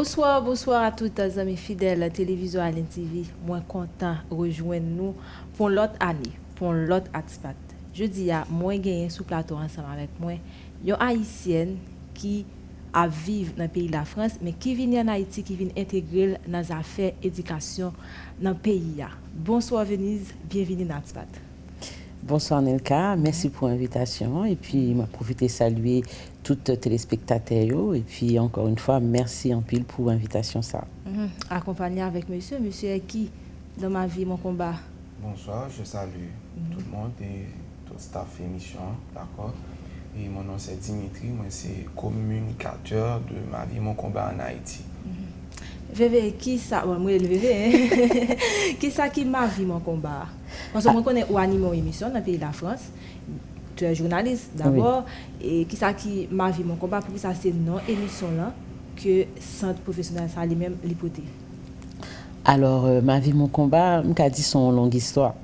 Bonsoir à toutes les amis fidèles de la télévision Allen TV. Moi content de rejoindre nous pour l'autre année, pour l'autre expat. Je dis à moi gagné sous plateau ensemble avec moi, une haïtienne qui a vivre dans le pays de la France mais qui vient en Haïti, qui vient intégrer dans les affaires éducation dans le pays. Bonsoir Venise, bienvenue dans expat. Bonsoir Nelka, merci pour l'invitation et puis m'a profité saluer tous les téléspectateurs et puis encore une fois merci en pile pour l'invitation ça. Accompagné avec monsieur est qui dans ma vie mon combat. Bonsoir, je salue tout le monde et tout le staff émission, d'accord. Et mon nom c'est Dimitri, moi c'est communicateur de ma vie mon combat en Haïti. Vévé, qui ça, moi le Vévé, qui ça qui m'a vu mon combat? Parce que moi connais ou anime une émission dans le pays de la France. Tu es journaliste d'abord et qui ça qui m'a vu mon combat pour que ça c'est non émission là que centre professionnel ça lui-même l'hypothèse. Alors ma vie mon combat, m'ka dit son longue histoire.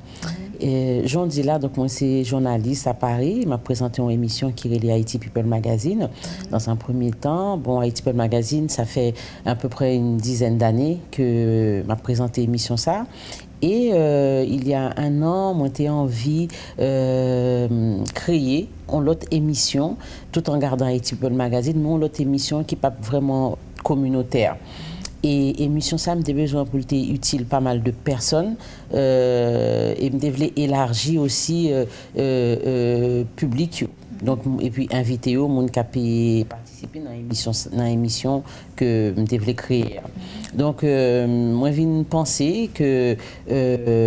J'en dis là, donc moi c'est journaliste à Paris, m'a présenté une émission qui est Haïti People Magazine. Dans un premier temps, bon Haïti People Magazine, ça fait à peu près une dizaine d'années que m'a présenté l'émission ça. Et il y a un an, moi j'ai envie créer une autre émission, tout en gardant Haïti People Magazine, mais une autre émission qui n'est pas vraiment communautaire. Et émission ça me besoin pour être utile pas mal de personnes et me devait élargir aussi public donc et puis inviter au monde qui a participer dans l'émission que me devait créer. Donc moi viens penser que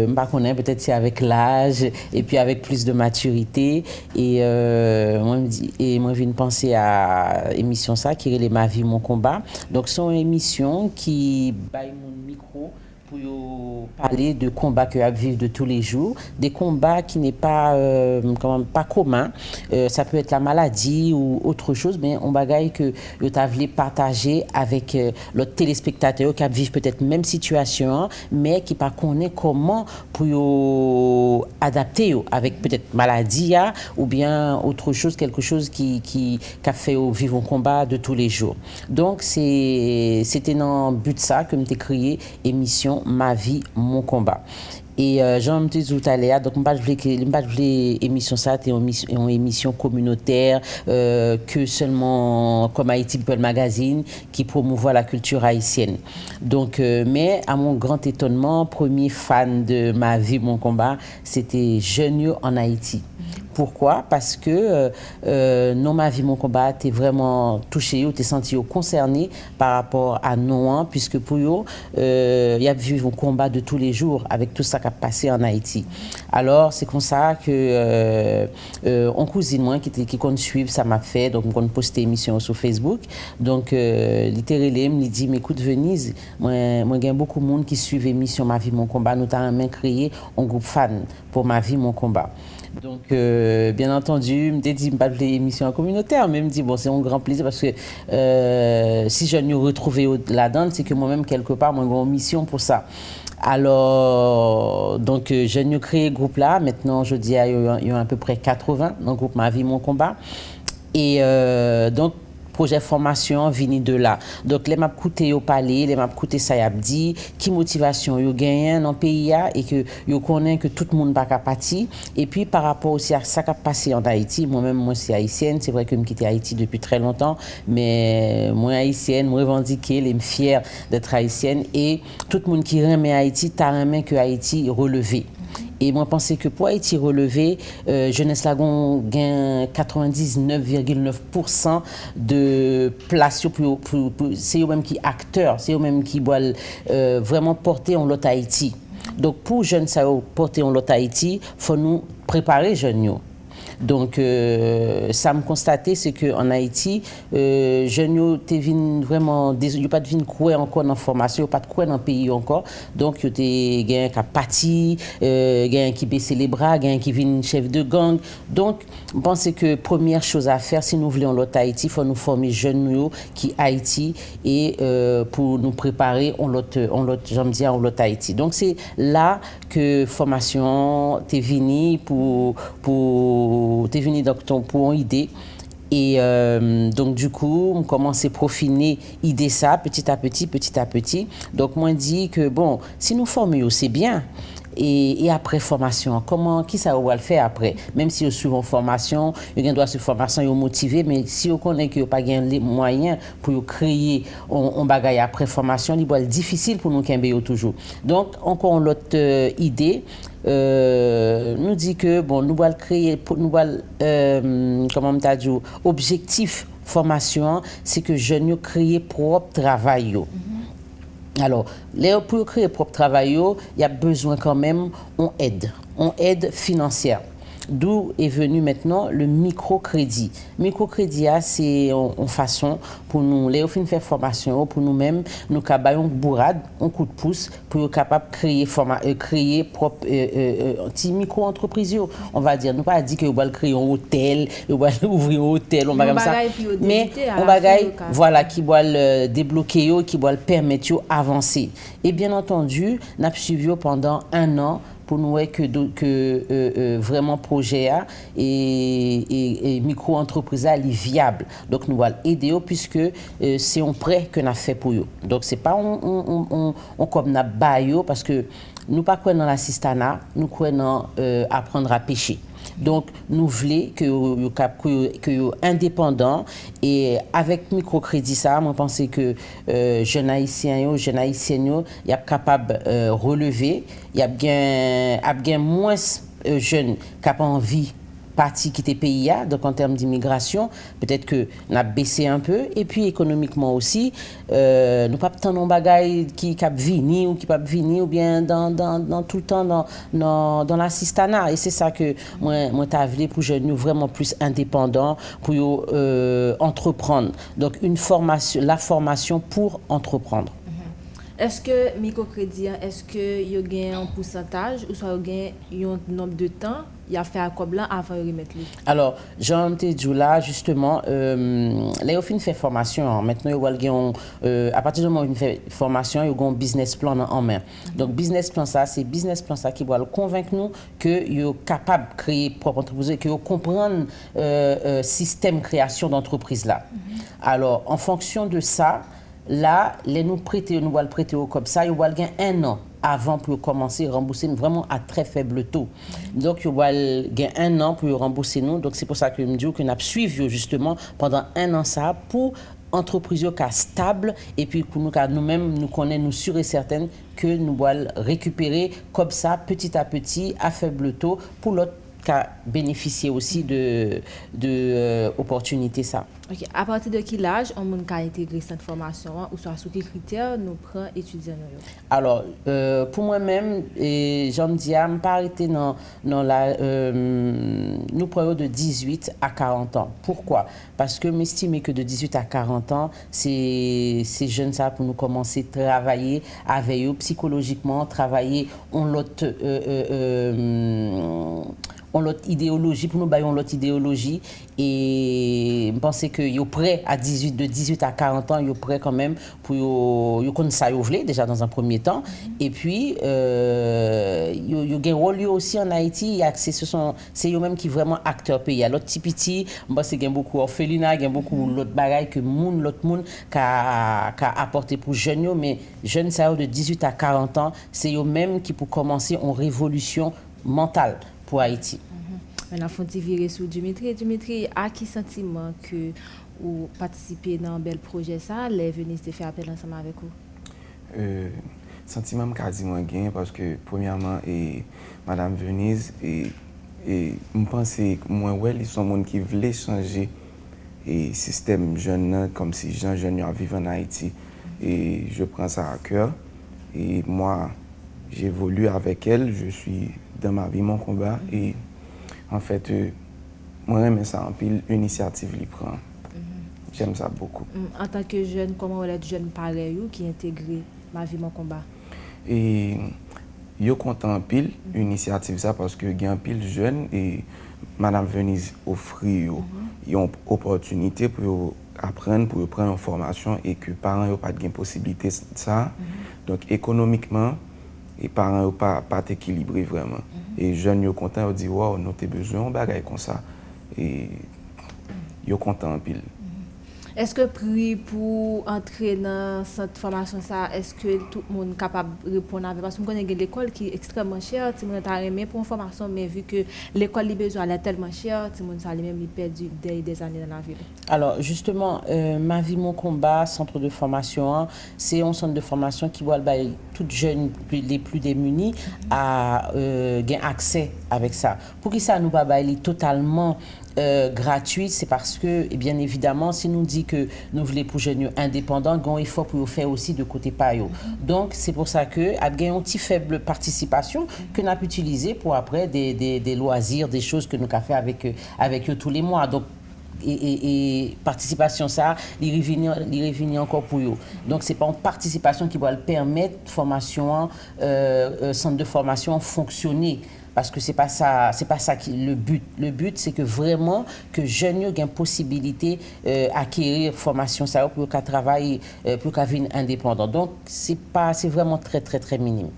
m'pas connais peut-être c'est avec l'âge et puis avec plus de maturité et moi viens penser à émission ça qui est ma vie mon combat. Donc c'est une émission qui baille mon micro pour parler de combats que à vivre de tous les jours, des combats qui n'est pas pas commun. Ça peut être la maladie ou autre chose, mais on bagaille que vous voulez partager avec l'autre téléspectateur qui vivent peut-être même situation, mais qui pas connaît comment pour adapter avec peut-être maladie ou bien autre chose, quelque chose qui a fait vivre un combat de tous les jours. Donc c'était dans le but de ça que m'ai créé émission Ma vie, mon combat. Et j'en dis tout à l'heure, donc je voulais émission ça, c'est une émission communautaire que seulement comme Haïti People Magazine qui promouvoit la culture haïtienne. Donc, mais à mon grand étonnement, premier fan de Ma vie, mon combat, c'était Jeunes en Haïti. Pourquoi? Parce que non ma vie mon combat t'es vraiment touché ou t'es senti concerné par rapport à non puisque pour eux il y a vécu un combat de tous les jours avec tout ça qui a passé en Haïti. Alors c'est comme ça que on cousine moi qui compte suivre ça m'a fait donc on poster émission sur Facebook donc littéralement il dit mais écoute Venise moi gagne beaucoup de monde qui suivent émission Ma vie mon combat notamment créé un groupe fan pour Ma vie mon combat. Donc, bien entendu, je me dis pas de émission communautaire, mais je me dis, bon, c'est un grand plaisir parce que si je me retrouver là-dedans, c'est que moi-même, quelque part, moi, j'ai une mission pour ça. Alors, donc, j'ai créé le groupe là. Maintenant, je dis, il y a à peu près 80 dans le groupe Ma vie, mon combat. Et donc, projet formation vini de là. Donc les m'a coûté au palais, les m'a coûté ça y a dit qui motivation yo gagne dans pays et que yo connaît que tout le monde pas parti et puis par rapport aussi à ça qui a passé en Haïti, moi-même moi c'est haïtienne, c'est vrai que je quitté Haïti depuis très longtemps mais moi haïtienne, moi revendiquer, les fière d'être haïtienne et tout le monde qui aime Haïti, t'a aimé que Haïti relevé. Et moi, je pense que pour Haïti relevé, Jeunesse Lagon gagne 99,9% de place pour c'est eux-mêmes qui acteurs, c'est eux-mêmes qui doivent vraiment porter en l'autre Haïti. Donc, pour jeunes ça porter en l'autre Haïti, il faut nous préparer jeunes. Donc, ça me constaté, c'est qu'en Haïti, jeunes te viennent vraiment, ils pas de vin couer encore dans la formation, pas de couer dans le pays encore. Donc, ils te gagnent qui pâti, gagnent qui baissent les bras, gagnent qui viennent chef de gang. Donc, je pense que première chose à faire, si nous voulons l'autre Haïti, il faut nous former jeunes qui Haïti et pour nous préparer en l'autre Haïti. Donc, c'est là que formation t'es venu pour t'es venu donc pour une idée Et donc, du coup, on commence à profiner idée ça petit à petit, petit à petit. Donc, moi, je dis que, bon, si nous formons, c'est bien. Et après formation, qui ça va le faire après? Même si vous suivez une formation, vous avez cette formation, vous motivé, mais si vous connaissez que vous n'avez pas les moyens pour créer un bagage après formation, il est difficile pour nous qu'il toujours. Donc, encore une autre idée, nous dit que bon, nous allons créer, nous allons, comment on t'a dit, objectif formation, c'est que jeunes créer propre travail. Alors, pour créer propre travail, il y a besoin quand même on aide financière. D'où est venu maintenant le microcrédit. Microcrédit, c'est en façon pour nous, les fin faire formation pour nous-mêmes, nous cabayons bourrade, un coup de pouce pour être capable de créer propre petit micro-entreprise. On va dire, nous pas dire que vous allez créer un hôtel, vous allez ouvrir un hôtel, on va comme ça. Mais on bagaille, voilà, qui va débloquer, qui va permettre d'avancer. Et bien entendu, nous avons suivi pendant 1 an pour nous que vraiment projet et micro-entreprise est viable. Donc nous allons aider puisque c'est un prêt que nous avons fait pour eux. Donc c'est pas on comme nous baillons parce que nous pas quoi dans l'assistanat, nous quoi dans apprendre à pêcher. Donc, nous voulons que indépendants et avec microcrédit, ça, moi, je pense que jeunes haïtiens, jeunes haïtiennes, ils sont capables de relever. Il y a bien moins jeunes qui ont envie partie qui était pays, donc en termes d'immigration, peut-être que nous avons baissé un peu, et puis économiquement aussi, nous pas tant de bagailles qui cap venir ou qui pas venir ou bien dans tout le temps dans l'assistanat, et c'est ça que moi t'as voulu pour jeunes vraiment plus indépendants pour entreprendre. Donc la formation pour entreprendre. Est-ce que microcrédit, est-ce que il y a un pourcentage ou soit il y a un nombre de temps il a fait à quoi blanc avant de remettre lui? Alors, Jean dit là justement, là il fait formation. Maintenant à partir du moment où il fait formation, il y a un business plan en main. Donc business plan ça, c'est business plan ça qui va le convaincre nous que il est capable de créer propre entreprise, que comprendre système création d'entreprise là. Alors en fonction de ça. Là, nous allons le prêter comme ça, il va gagner 1 an avant pour commencer à rembourser vraiment à très faible taux. Donc, il va gagner 1 an pour rembourser nous. Donc, c'est pour ça que je me dis que nous avons suivi justement pendant 1 an ça pour entreprise stable et puis pour nous-mêmes, nous connaissons, nous sûrs et certaines que nous allons récupérer comme ça, petit à petit, à faible taux pour l'autre qui a bénéficié aussi de opportunités ça. Ok. À partir de quel âge on peut intégrer cette formation ou soit sous quels critères nous prenons étudiants? Alors, pour moi-même, j'en dis, je ne pas arrêter dans la nous prenons de 18 à 40 ans. Pourquoi? Parce que m'estime que de 18 à 40 ans, c'est jeune ça pour nous commencer à travailler avec eux psychologiquement, travailler on l'autre idéologie, pour nous bailler l'autre idéologie et je pense que yo prêt à de 18 à 40 ans, yo prêt quand même pour yo connaître ça yo vle déjà dans un premier temps et puis yo gain rôle aussi en Haïti, c'est eux même qui vraiment acteurs pays. L'autre petit je pense gain beaucoup orphelinat, gain beaucoup l'autre bagaille que l'autre monde qu'a apporté pour jeunes mais jeunes ça de 18 à 40 ans, c'est eux même qui pour commencer une révolution mentale pour Haïti. Maintenant, il faut virer sur Dimitri. Dimitri, à qui sentiment que vous participez dans un bel projet ça, les Venise de faire appel ensemble avec vous? Sentiment que moi gain parce que premièrement Madame Venise et je pense que moi ils sont monde qui voulaient changer et système jeune comme si jeunes vivent en Haïti et je prends ça à cœur et moi j'évolue avec elle, je suis dans ma vie mon combat et en fait moi j'aime ça en pile initiative li prend. J'aime ça beaucoup. En tant que jeune, comment vous êtes jeune pareil qui intégré ma vie mon combat? Et yo content en pile initiative ça parce que il y a un pile jeune et Madame Venise offre une opportunité pour apprendre, pour prendre une formation et que parents n'ont pas de possibilité de ça. Donc économiquement, les parents n'ont pas équilibré vraiment. Et les jeunes sont contents, ils disent wow, nous avons besoin de bagaille comme ça. Et yo content en pile. Est-ce que prix pour entrer dans cette formation ça, est-ce que tout le monde est capable de répondre avec? Parce que nous connaissons l'école qui est extrêmement chère, tout le monde a aimé pour une formation, mais vu que l'école a besoin est tellement chère, tout le monde a même perdu des années dans la ville. Alors justement, Ma vie, mon combat, centre de formation, hein, c'est un centre de formation qui va toutes jeunes, les plus démunis, à gagner accès avec ça. Pour qui ça nous va totalement gratuit, c'est parce que, et bien évidemment, si nous dit que nous voulons pour jeunes indépendants, il y a un effort pour faire aussi de côté payo. Donc, c'est pour ça que, avec une petite faible participation, que nous avons utilisé pour après des loisirs, des choses que nous avons fait avec eux tous les mois. Donc, et participation ça, il revient encore pour eux. Donc c'est pas une participation qui va le permettre formation centre de formation fonctionner parce que c'est pas ça qui le but. Le but c'est que vraiment que jeunes aient une possibilité acquérir formation ça pour qu'à travailler pour qu'à vivre indépendant. Donc c'est vraiment très très très minime.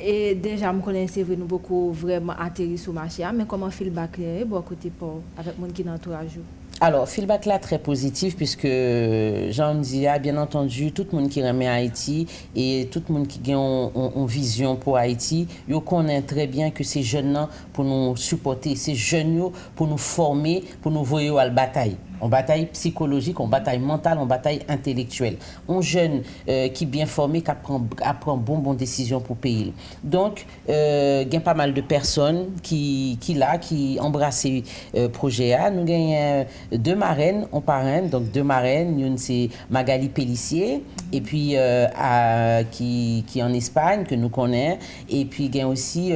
Et déjà, je connais c'est vrai nous beaucoup vraiment atterri sur le marché, mais comment feedback est bon côté pour avec les gens qui l'entourage? Alors, feedback là très positif puisque Jean dit bien entendu tout le monde qui remet Haïti et tout le monde qui a une vision pour Haïti, yo connaît très bien que ces jeunes là pour nous supporter, ces jeunes pour nous former, pour nous voyer à la bataille. En bataille psychologique, en bataille mentale, en bataille intellectuelle. Un jeune qui est bien formé, qui apprend bonne décision pour payer. Donc, il y a pas mal de personnes qui embrassent le projet. Nous avons deux marraines, donc deux marraines. Une c'est Magali Pellissier, et puis qui est en Espagne, que nous connaissons. Et puis il y a aussi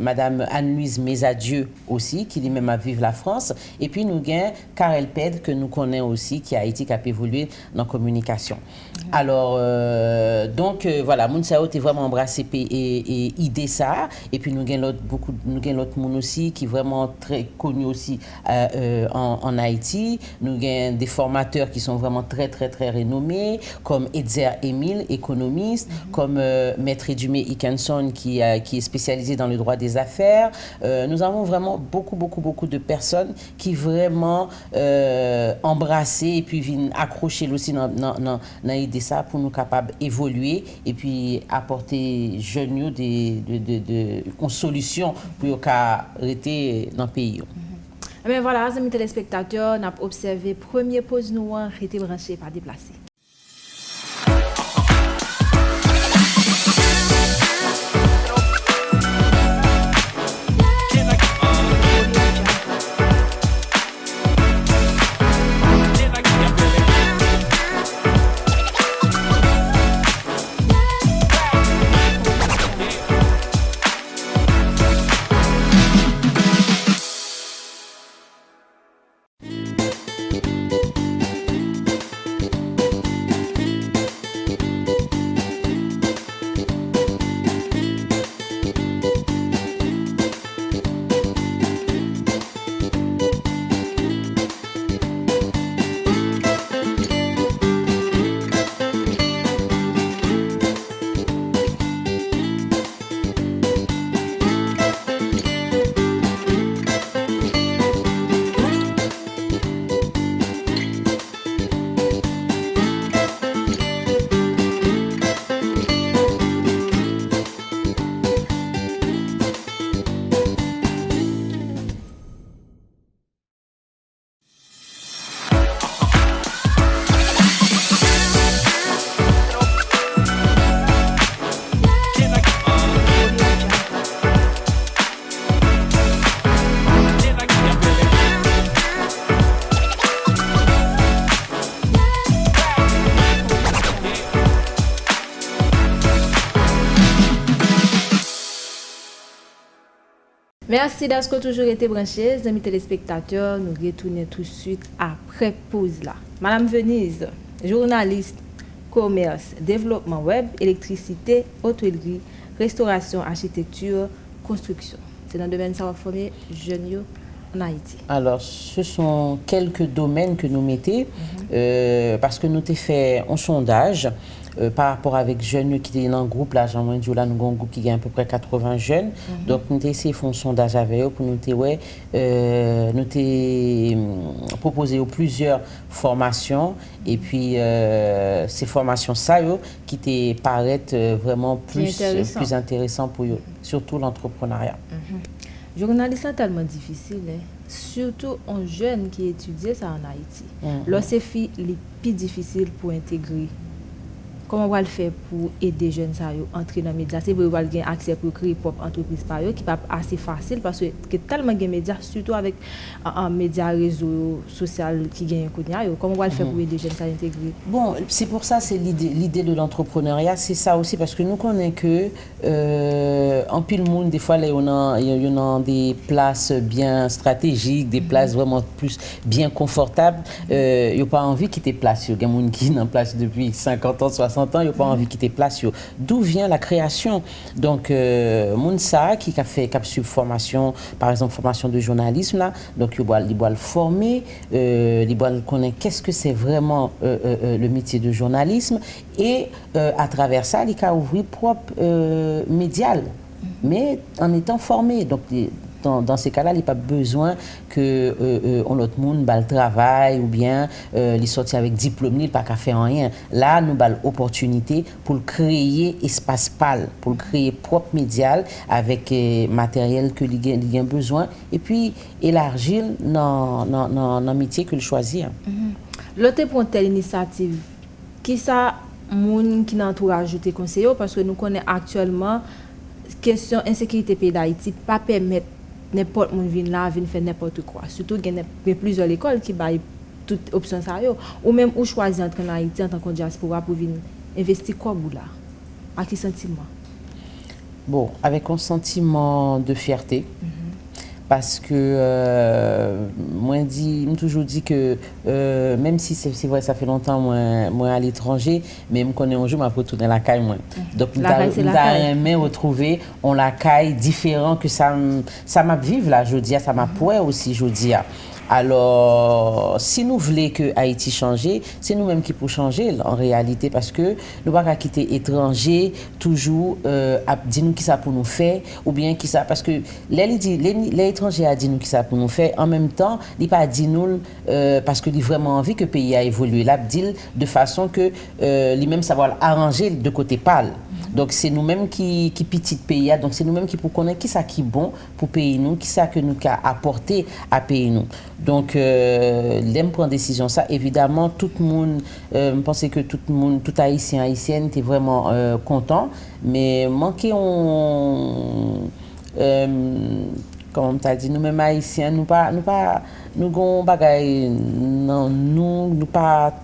Madame Anne-Louise Mesadieu aussi, qui est même à vivre la France. Et puis nous avons Karel que nous connaissons aussi, qui a été qui a évolué dans la communication. Alors, donc, voilà, Mounsao est vraiment embrassé et idée ça. Et puis, nous avons l'autre monde aussi qui est vraiment très connu aussi en Haïti. Nous avons des formateurs qui sont vraiment très, très, très renommés, comme Edzer Emile, économiste, comme Maître Edumé Ikenson, qui est spécialisé dans le droit des affaires. Nous avons vraiment beaucoup de personnes qui vraiment embrasser et puis venir accrocher aussi dans l'idée ça pour nous capables d'évoluer et puis apporter jeunes une solution pour arrêter dans le pays. Mais voilà, amis téléspectateurs, on a observé premier pause noire était branché par déplacé. Merci d'avoir toujours été branchés, amis téléspectateurs. Nous retournons tout de suite après pause là. Madame Venise, journaliste, commerce, développement web, électricité, hôtellerie, restauration, architecture, construction. C'est dans le domaine ça va former jeunes en Haïti. Alors, ce sont quelques domaines que nous mettons parce que nous avons fait un sondage par rapport avec jeunes qui étaient dans un groupe, là, Jean Mendio, là, nous avons un groupe qui a à peu près 80 jeunes. Donc, nous avons essayé de faire un sondage avec eux pour nous proposer plusieurs formations. Et puis, ces formations, ça, qui te paraissent vraiment plus intéressantes pour eux, surtout l'entrepreneuriat. Journaliste est tellement difficile, hein? Surtout un jeune qui étudie ça en Haïti. Là, c'est les plus difficile pour intégrer. Comment on va le faire pour aider les jeunes à entrer dans les médias? C'est vrai qu'on va avoir accès pour créer propre entreprise par eux, qui n'est pas assez facile parce que tellement de médias, surtout avec un média réseau social qui gagne un coup de main. Comment on va le faire pour aider les jeunes à intégrer? Bon, c'est pour ça, c'est l'idée de l'entrepreneuriat, c'est ça aussi, parce que nous connaissons que en pile monde, des fois, il y a des places bien stratégiques, des places vraiment plus bien confortables. Il n'y a pas envie de quitter place. Il y a des gens qui sont en place depuis 50 ans, 60 ans, il n'y a pas envie de quitter place. D'où vient la création? Donc, Mounsa, qui a fait une formation, par exemple, formation de journalisme, là, donc il doit le former, il doit connaître qu'est-ce que c'est vraiment le métier de journalisme, et à travers ça, il a ouvert propre médial, mais en étant formé. Donc, dans ces cas-là, il n'y a pas besoin que l'autre monde le travail ou bien il sorti avec diplôme, il n'y a pas qu'à faire rien. Là, nous avons l'opportunité pour créer espace pâle, pour créer propre médial avec matériel que il a besoin et puis élargir dans le métier qu'il choisit. L'autre pour telle initiative, qui ça, moun qui n'entourage te conseille parce que nous connaissons actuellement question insécurité pays d'Haïti pas permettre n'importe qui vient là, vient faire n'importe quoi. Surtout qu'il y a plusieurs écoles qui baillent toutes options ça ou même ou choisir entrer en Haïti en tant que diaspora pour venir investir quoi là. À quel sentiment? Bon, avec un sentiment de fierté. Parce que moi j'ai toujours dit que même si c'est vrai ça fait longtemps moi à l'étranger, mais je connais un jour je retourner la caille moi. Donc nous avons retrouvé on la caille différent que ça m'a vivre là jeudi, ça m'a pouet aussi jeudi. Alors, si nous voulons que Haïti change, c'est nous-mêmes qui pouvons changer en réalité parce que nous ne pouvons pas quitter étrangers toujours à dire nous qui ça pour nous faire ou bien qui ça parce que les étrangers a dit nous qui ça pour nous faire en même temps, il pas dit nous parce que il vraiment envie que le pays a évolué. Là, dit de façon que lui-même savoir arranger de côté pâle. Donc c'est nous-mêmes qui petit pays, donc c'est nous-mêmes qui pour connaître qui ça qui est bon pour payer nous, qui ça que nous qu'a apporté à payer nous. Donc l'aime prendre décision ça évidemment tout le monde je pense que tout le monde tout haïtien haïtienne était vraiment content mais manqué comme tu as dit nous mêmes haïtiens nous gon bagaille non nous pas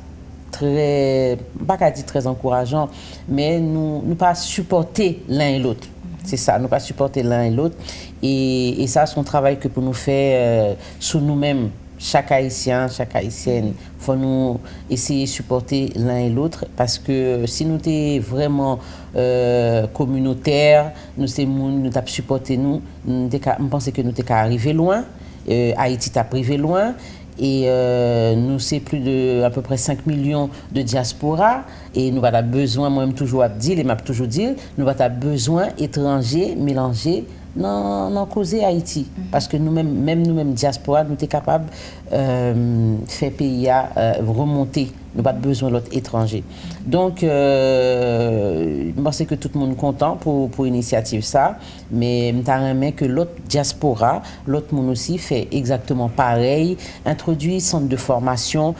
très pas dire très encourageant mais nous pas supporter l'un et l'autre. C'est ça, nous pas supporter l'un et l'autre et ça c'est un travail que pour nous faire sur nous-mêmes. Chaque haïtien, chaque haïtienne, faut nous essayer de supporter l'un et l'autre parce que si nous sommes vraiment communautaires, nous avons supporté nous, je pense que nous sommes arrivés loin, Haïti t'a privé loin. Et nous, c'est plus de à peu près 5 millions de diaspora. Et nous avons besoin, moi-même toujours à dire, et m'a toujours dit, nous avons besoin étrangers mélangés dans causer Haïti. Parce que nous-mêmes, diaspora, nous sommes capables de faire pays remonter. Nous n'avons pas besoin de l'autre étranger. Donc, je pense que tout le monde est content pour l'initiative ça. Mais je me que l'autre diaspora, l'autre monde aussi fait exactement pareil. Introduit centre de formation,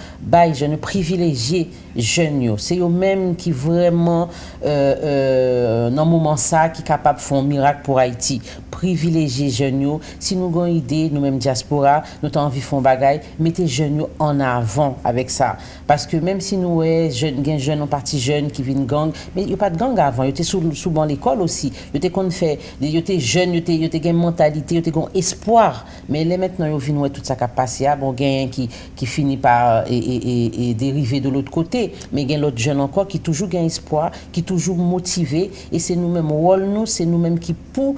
jeunes privilégiés jeunes. C'est eux-mêmes qui vraiment, dans un moment ça, qui sont capables de faire un miracle pour Haïti. Privilégier jeunes. Si nous avons une idée, nous-mêmes diaspora, nous avons envie de faire un bagage, mettez jeunes en avant avec ça. Parce que même si nous sommes jeunes, en partie jeunes qui viennent gang, mais il n'y a pas de gang avant. Ils étaient souvent à l'école aussi. Ils étaient jeunes, ils étaient une mentalité, ils étaient un espoir. Mais là maintenant, ils viennent tout ça qui a passé. Bon, il y a un qui finit par et dériver de l'autre côté. Mais il y a l'autre jeune encore qui toujours a un espoir, qui toujours motivé. Et c'est nous-mêmes, c'est nous-mêmes qui pour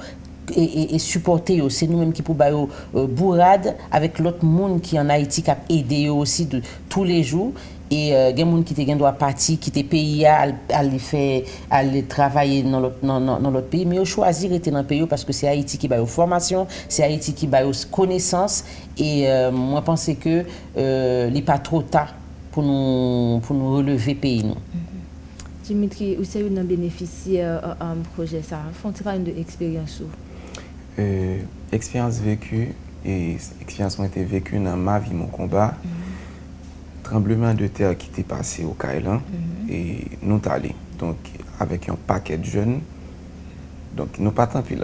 et supporter c'est nous-mêmes qui pouvons bourrade avec l'autre monde qui en Haïti qui a aidé aussi de tous les jours et il y a des gens qui te doit partir, qui te payer à aller travailler dans l'autre pays, mais ils choisir rester dans le pays parce que c'est Haïti qui va aux formations, c'est Haïti qui va aux connaissances, et moi je pense que il n'est pas trop tard pour nous relever le pays. Dimitri, vous êtes un bénéficiaire d'un projet, ça. Font-ils pas une expérience? Expérience vécue, et expérience qui a été vécue dans ma vie, mon combat. Tremblement de terre qui était passé au Kailan, et nous sommes allés donc avec un paquet de jeunes, donc nous pas tant pile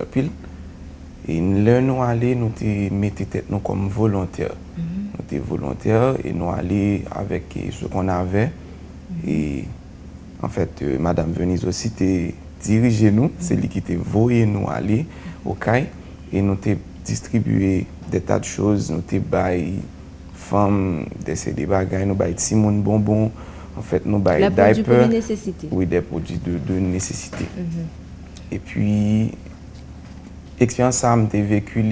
et là nous allés, nous mettons tête nous comme volontaires, nous étions volontaires et nous allés avec ce qu'on avait, et en fait Madame Venise aussi t'a dirigé nous, c'est lui qui t'a voyé nous aller au Kai, et nous t'a distribué des tas de choses, nous t'a baillé femmes, des bagages, nous baillons Simone bonbons, en fait nous baillons des produits de nécessité. Oui, des produits de nécessité. Et puis l'expérience ça m'a vécu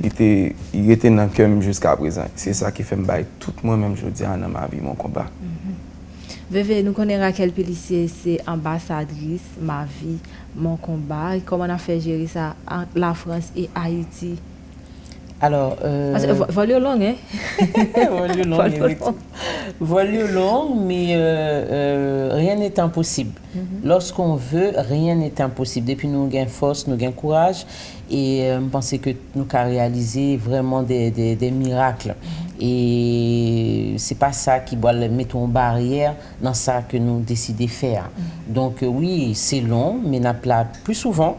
il était dans le cœur jusqu'à présent. C'est ça qui fait me bailler tout moi-même je dis dans ma vie mon combat. Veve, nous connaissons Raquel Pellissier, c'est ambassadrice, ma vie, mon combat. Et comment on a fait gérer ça entre la France et Haïti? Alors, volume long, hein? Volume long, mais rien n'est impossible. Lorsqu'on veut, rien n'est impossible. Depuis nous gagnons force, nous gagnons courage, et je pense que nous avons réalisé vraiment des miracles. Et c'est pas ça qui doit mettre en barrière dans ça que nous décidons de faire. Donc oui, c'est long, mais nous appelons plus souvent.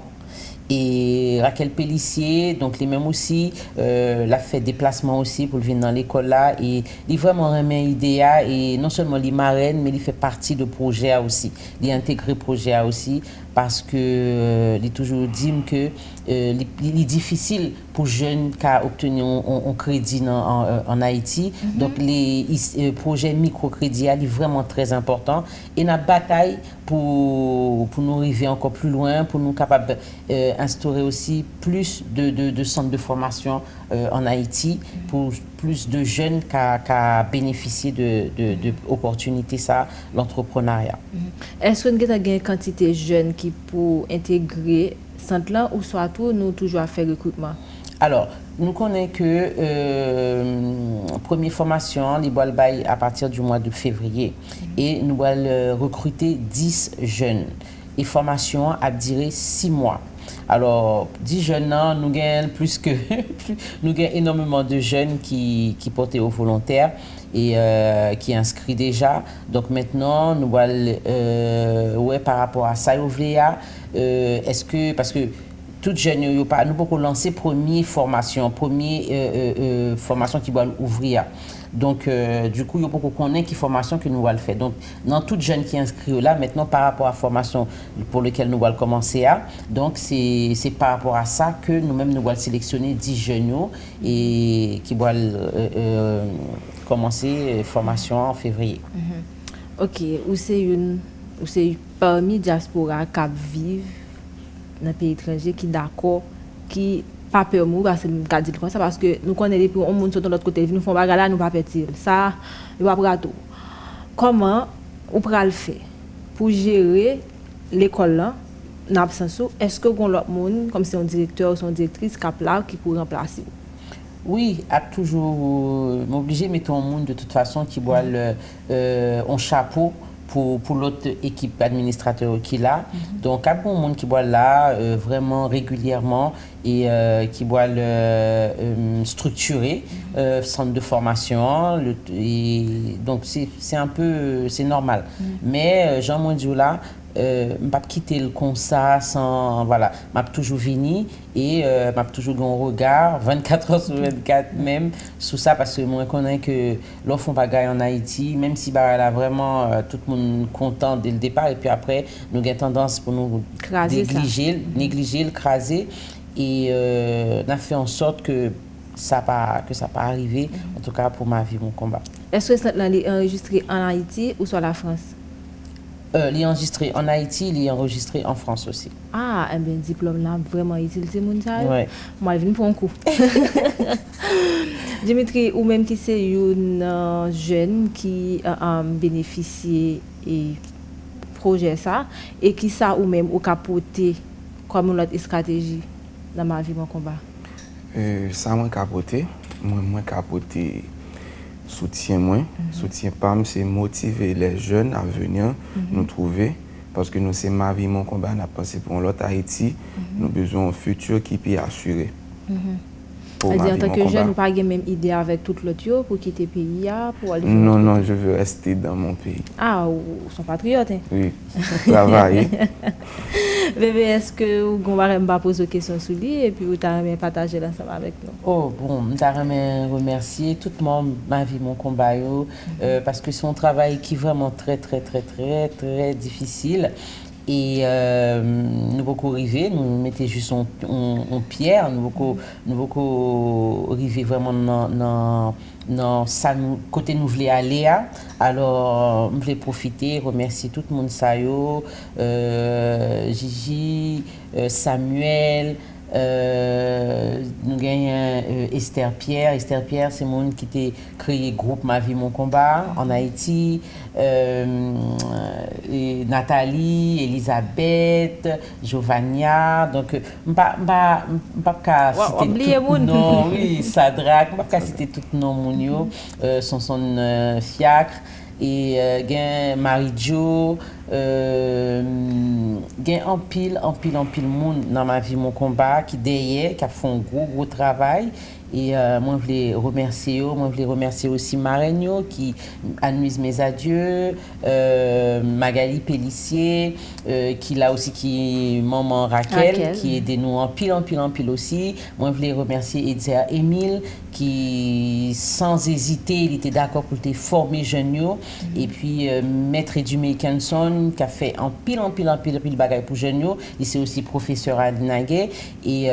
Et Raquel Pellissier, donc les mêmes aussi, l'a fait déplacement aussi pour venir dans l'école là, et il vraiment remet l'idée, et non seulement il marraine, mais il fait partie du projet aussi, il intègre le projet aussi, parce que il toujours dit que il est difficile pour jeunes qui obtenir un crédit en Haïti. Donc les projets microcrédit est vraiment très important, et la bataille pour nous arriver encore plus loin, pour nous capables instaurer aussi plus de centres de formation en Haïti, pour plus de jeunes qui bénéficient de opportunités, ça, l'entrepreneuriat. Est-ce que nous avons une quantité de jeunes qui pour intégrer centre là, ou soit tout nous toujours à faire recrutement? Alors, nous connaissons que première formation, les bois à partir du mois de février, et nous allons recruter 10 jeunes. Et formation a duré 6 mois. Alors, 10 jeunes, nous gagnons plus que nous gagnons énormément de jeunes qui portent aux volontaires et qui inscrits déjà. Donc maintenant, nous allons, ouais, par rapport à ça, est-ce que, parce que toutes jeunes, nous pouvons lancer première formation qui va ouvrir. Donc, du coup, il faut qu'on connaisse quelle formation que nous allons faire. Donc, dans toutes jeunes qui inscrivent là, maintenant, par rapport à la formation pour laquelle nous allons commencer à, donc, c'est par rapport à ça que nous-mêmes, nous allons sélectionner 10 jeunes et qui vont commencer formation en février. Ok, ou c'est parmi diaspora qui vivent dans le pays étranger qui d'accord, qui pas peur mou parce que nous dire comme ça parce que nous connaissons depuis on monde sur l'autre côté nous font bagarre là nous pas partir ça il va pas tout comment on pourra le faire pour gérer l'école là en absence est-ce que on l'autre monde comme c'est un directeur ou son directrice cap là qui pour remplacer? Oui, a toujours m'obliger mettre un monde de toute façon qui boit un chapeau pour l'autre équipe administrateur qui est là. Donc, il y a beaucoup de monde qui boit là vraiment régulièrement et qui boit structuré, centre de formation. Donc, c'est un peu, c'est normal. Mais Jean Mondiou là, je ne pas quitter le comme ça sans voilà m'a toujours venu et m'a toujours un regard 24 heures sur 24 même sur ça parce que moi je connais que l'offre on bagaille en Haïti même si bah là vraiment tout le monde content dès le départ et puis après nous avons tendance pour nous négliger le craser et on a fait en sorte que ça pas arriver en tout cas pour ma vie mon combat. Est-ce que ça est enregistré en Haïti ou sur la France? Il est enregistré en Haïti, il est enregistré en France aussi. Ah, eh bien, diplôme là, vraiment utile, c'est mon ça. Ouais. Moi, je viens pour un coup. Dimitri, ou même qui c'est une jeune qui a bénéficié et projet ça, et qui ça ou même au capoté comme une autre stratégie dans ma vie, mon combat. Ça m'a capoté. Moi capoté soutien moi. Soutien PAM, c'est motiver les jeunes à venir nous trouver. Parce que nous, c'est ma vie, mon combat, on a pensé pour l'autre Haïti. Nous avons besoin d'un futur qui peut assurer. Pour ma En vie, tant mon que jeune, combat. nous pas la même idée avec tout l'autre pour quitter le pays, pour aller Non, je veux rester dans mon pays. Ah, ou son patriote. Hein? Oui, travailler. Bébé, est-ce que vous va poser des questions sur lui et puis vous avez partagé l'ensemble avec nous? Oh, bon, je voudrais remercier tout le monde, ma vie, mon combat, parce que c'est un travail qui est vraiment très difficile. Et nous beaucoup arriver, nous mettons juste en pierre, nous beaucoup arriver vraiment dans ça côté nous voulons aller. Alors, je voulais profiter, remercier tout le monde, Sayo, Gigi, Samuel. Nous gagnons Esther Pierre. Esther Pierre, c'est mon qui a créé le groupe Ma Vie Mon Combat en Haïti. Et Nathalie, Elisabeth, Giovannia. Donc, je ne peux pas citer tout le nom. Oui, Sadrak. Je ne peux pas citer tout le nom. Son Fiacre. Et Marie-Jo, en pile monde dans ma vie, mon combat, qui derrière, qui a fait un gros travail. Et moi, je voulais remercier aussi Marenio, qui annonce mes adieux, Magali Pellissier, qui là aussi, qui est maman Raquel, qui aide nous en pile aussi. Moi, je voulais remercier Edzer Emile, qui, sans hésiter, il était d'accord pour te former jeunes. Et puis, Maître Edu Mekanson, qui a fait en pile bagaille pour jeunes. Il est aussi professeur à Dinagé et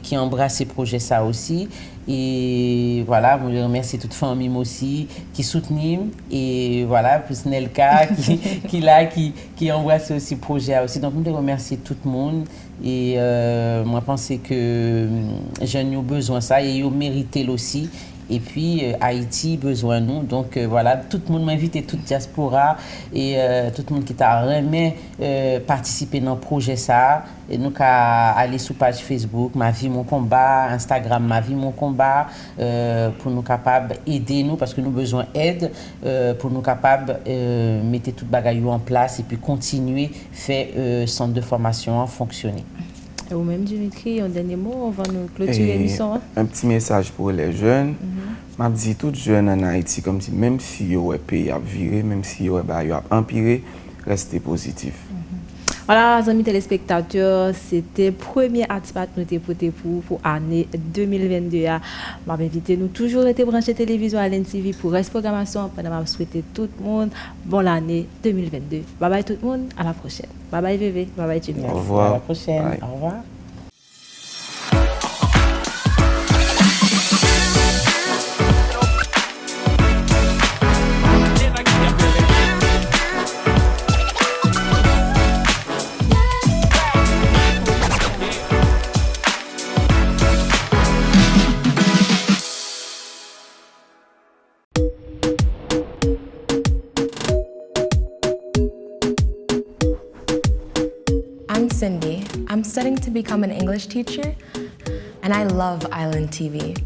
qui embrasse ces projets ça aussi. Et voilà, je remercie toute famille aussi qui soutient et voilà, plus Nelka qui embrasse aussi le projet aussi. Donc, je remercie tout le monde et moi, je pense que j'ai besoin de ça et ils méritent aussi. Et puis Haïti besoin de nous. Donc voilà, tout le monde m'invite et toute diaspora et tout le monde qui t'a remis participer dans le projet ça. Et nous qu'à aller sur page Facebook Ma Vie Mon Combat, Instagram Ma Vie Mon Combat pour nous capables aider nous parce que nous besoin d'aide pour nous capables mettre toute bagaille en place et puis continuer faire centre de formation fonctionner. Et vous-même, Dimitri, un dernier mot avant de clôturer l'émission. Un petit message pour les jeunes. Je dis tout jeunes en Haïti, comme si même si le pays a viré, même si le pays a empiré, restez positif. Voilà, amis téléspectateurs, c'était le premier artifact que nous avons pour l'année 2022. Je invité nous toujours été branchés télévision à l'NTV pour reste programmation. Pendant que je souhaite tout le monde bonne année 2022. Bye bye tout le monde, à la prochaine. Bye bye Vévé, bye bye Jimmy. Au revoir. À la prochaine. Bye. Au revoir. I'm Cindy. I'm studying to become an English teacher, and I love Island TV.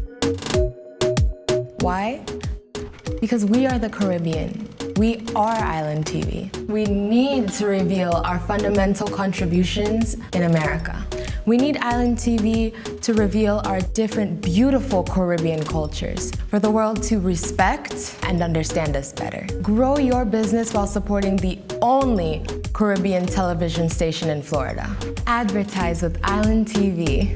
Why? Because we are the Caribbean. We are Island TV. We need to reveal our fundamental contributions in America. We need Island TV to reveal our different beautiful Caribbean cultures for the world to respect and understand us better. Grow your business while supporting the only Caribbean television station in Florida. Advertise with Island TV.